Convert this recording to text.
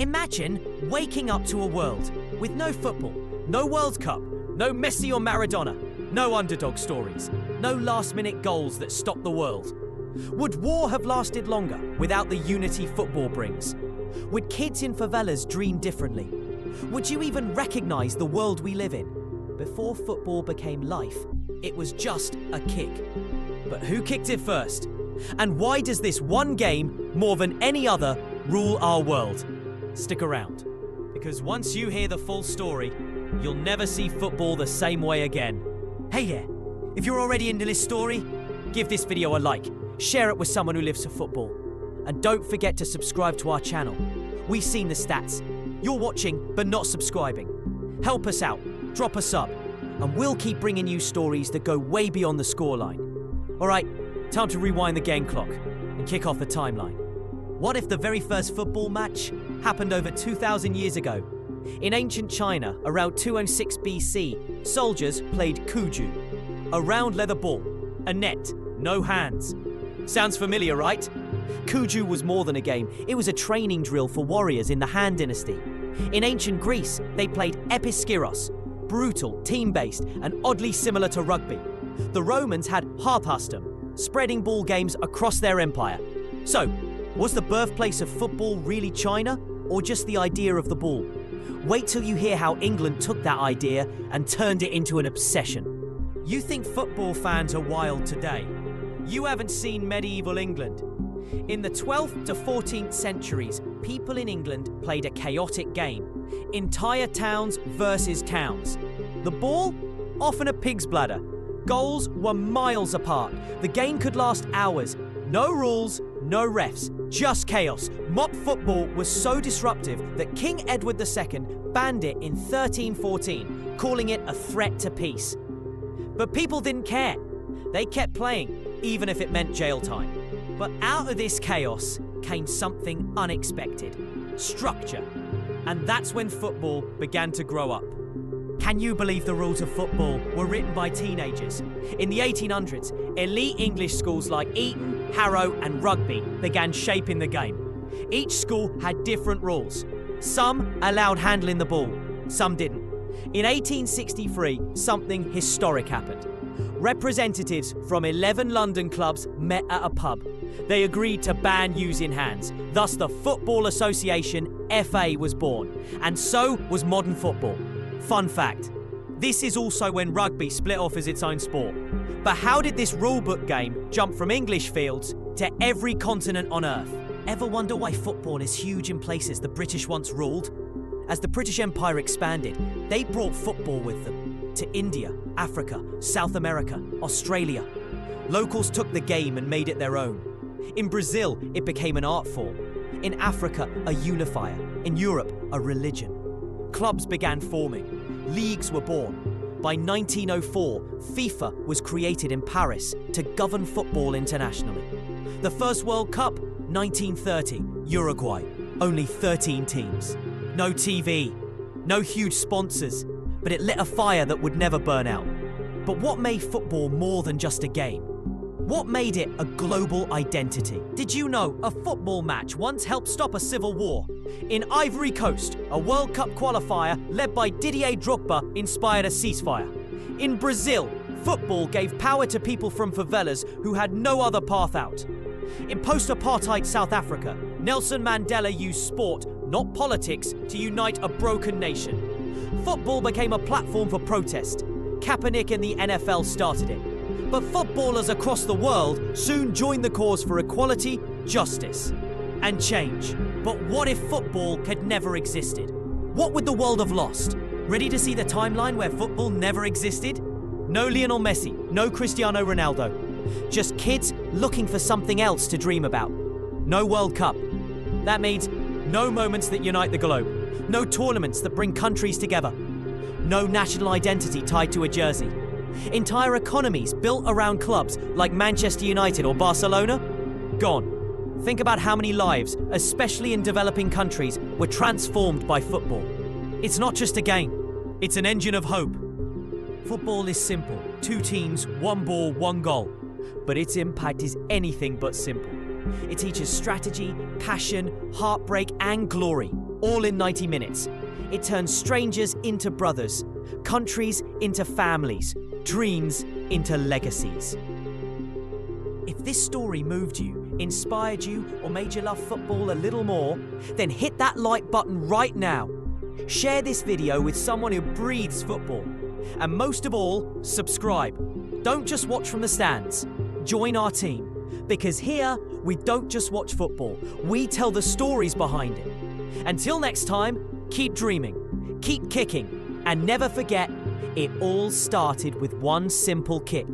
Imagine waking up to a world with no football, no World Cup, no Messi or Maradona, no underdog stories, no last-minute goals that stop the world. Would war have lasted longer without the unity football brings? Would kids in favelas dream differently? Would you even recognise the world we live in? Before football became life, it was just a kick. But who kicked it first? And why does this one game, more than any other, rule our world? Stick around, because once you hear the full story, you'll never see football the same way again. Hey there, if you're already into this story, give this video a like, share it with someone who lives for football, and don't forget to subscribe to our channel. We've seen the stats. You're watching but not subscribing. Help us out, drop a sub, and we'll keep bringing you stories that go way beyond the scoreline. Alright, time to rewind the game clock and kick off the timeline. What if the very first football match happened over 2,000 years ago? In ancient China, around 206 BC, soldiers played Cuju, a round leather ball, a net, no hands. Sounds familiar, right? Cuju was more than a game, it was a training drill for warriors in the Han Dynasty. In ancient Greece, they played episkiros, brutal, team-based, and oddly similar to rugby. The Romans had harthustum, spreading ball games across their empire. So, was the birthplace of football really China, or just the idea of the ball? Wait till you hear how England took that idea and turned it into an obsession. You think football fans are wild today? You haven't seen medieval England. In the 12th to 14th centuries, people in England played a chaotic game. Entire towns versus towns. The ball? Often a pig's bladder. Goals were miles apart. The game could last hours. No rules, no refs, just chaos. Mob football was so disruptive that King Edward II banned it in 1314, calling it a threat to peace. But people didn't care. They kept playing, even if it meant jail time. But out of this chaos came something unexpected: structure. And that's when football began to grow up. Can you believe the rules of football were written by teenagers? In the 1800s, elite English schools like Eton, Harrow and Rugby began shaping the game. Each school had different rules. Some allowed handling the ball, some didn't. In 1863, something historic happened. Representatives from 11 London clubs met at a pub. They agreed to ban using hands. Thus, the Football Association, FA, was born. And so was modern football. Fun fact, this is also when rugby split off as its own sport. But how did this rulebook game jump from English fields to every continent on Earth? Ever wonder why football is huge in places the British once ruled? As the British Empire expanded, they brought football with them to India, Africa, South America, Australia. Locals took the game and made it their own. In Brazil, it became an art form. In Africa, a unifier. In Europe, a religion. Clubs began forming. Leagues were born. By 1904, FIFA was created in Paris to govern football internationally. The first World Cup, 1930, Uruguay. Only 13 teams. No TV, no huge sponsors, but it lit a fire that would never burn out. But what made football more than just a game? What made it a global identity? Did you know a football match once helped stop a civil war? In Ivory Coast, a World Cup qualifier led by Didier Drogba inspired a ceasefire. In Brazil, football gave power to people from favelas who had no other path out. In post-apartheid South Africa, Nelson Mandela used sport, not politics, to unite a broken nation. Football became a platform for protest. Kaepernick and the NFL started it. But footballers across the world soon joined the cause for equality, justice, and change. But what if football had never existed? What would the world have lost? Ready to see the timeline where football never existed? No Lionel Messi, no Cristiano Ronaldo. Just kids looking for something else to dream about. No World Cup. That means no moments that unite the globe. No tournaments that bring countries together. No national identity tied to a jersey. Entire economies built around clubs like Manchester United or Barcelona? Gone. Think about how many lives, especially in developing countries, were transformed by football. It's not just a game, it's an engine of hope. Football is simple. 2 teams, 1 ball, 1 goal. But its impact is anything but simple. It teaches strategy, passion, heartbreak, and glory. all in 90 minutes. It turns strangers into brothers, countries into families, dreams into legacies. If this story moved you, inspired you, or made you love football a little more, then hit that like button right now. Share this video with someone who breathes football. And most of all, subscribe. Don't just watch from the stands. Join our team. Because here, we don't just watch football. We tell the stories behind it. Until next time, keep dreaming, keep kicking, and never forget, it all started with one simple kick.